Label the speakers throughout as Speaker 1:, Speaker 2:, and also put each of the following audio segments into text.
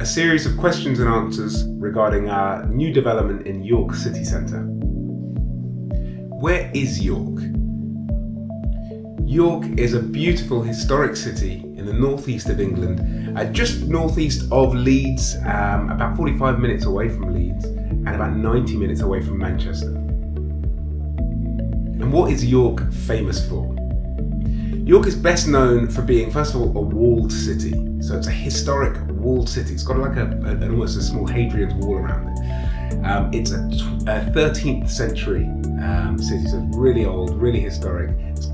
Speaker 1: a series of questions and answers regarding our new development in York city centre. Where is York? York is a beautiful historic city in the northeast of England, just northeast of Leeds, about 45 minutes away from Leeds and about 90 minutes away from Manchester. And what is York famous for? York is best known for being, first of all, a walled city. So it's a historic walled city. It's got like almost a small Hadrian's Wall around it. It's a 13th century city, so it's really old, really historic. It's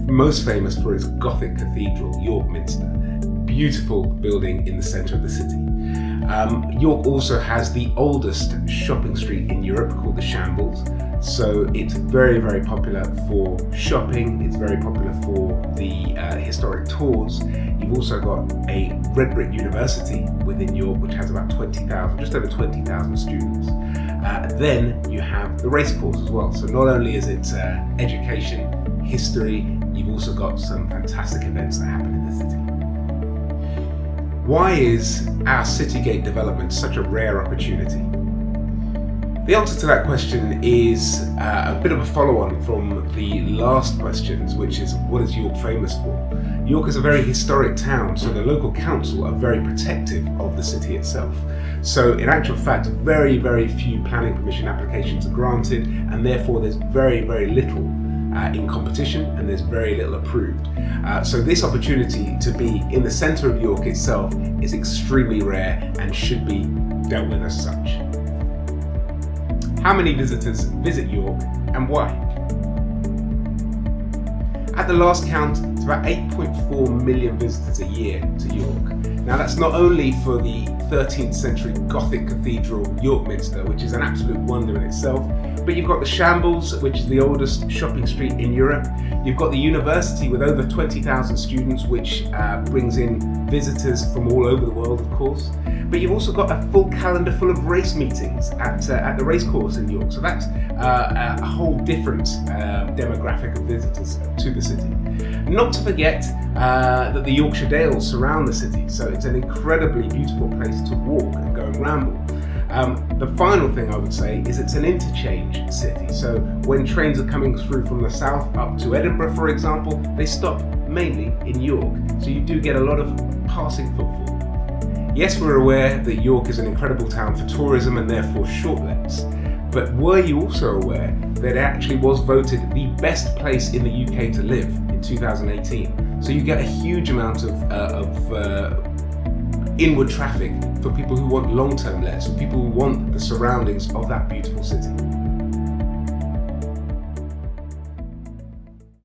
Speaker 1: most famous for its Gothic cathedral, York Minster. Beautiful building in the centre of the city. York also has the oldest shopping street in Europe, called the Shambles. So it's very, very popular for shopping. It's very popular for the historic tours. You've also got a red brick university within York, which has about 20,000, just over 20,000 students. Then you have the racecourse as well. So not only is it education, history, you've also got some fantastic events that happen in the city. Why is our Citygate development such a rare opportunity? The answer to that question is a bit of a follow-on from the last questions, which is, what is York famous for? York is a very historic town, so the local council are very protective of the city itself. So in actual fact, very, very few planning permission applications are granted, and therefore there's very, very little in competition, and there's very little approved. So this opportunity to be in the centre of York itself is extremely rare and should be dealt with as such. How many visitors visit York and why? At the last count, it's about 8.4 million visitors a year to York. Now that's not only for the 13th century Gothic cathedral, York Minster, which is an absolute wonder in itself, but you've got the Shambles, which is the oldest shopping street in Europe. You've got the university with over 20,000 students, which brings in visitors from all over the world, of course. But you've also got a full calendar full of race meetings at the racecourse in York. So that's a whole different demographic of visitors to the city. Not to forget that the Yorkshire Dales surround the city. So it's an incredibly beautiful place to walk and go and ramble. The final thing I would say is it's an interchange city. So when trains are coming through from the south up to Edinburgh, for example, they stop mainly in York. So you do get a lot of passing footfall. Yes, we're aware that York is an incredible town for tourism and therefore short lets. But were you also aware that it actually was voted the best place in the UK to live in 2018? So you get a huge amount of inward traffic for people who want long-term lets, for people who want the surroundings of that beautiful city.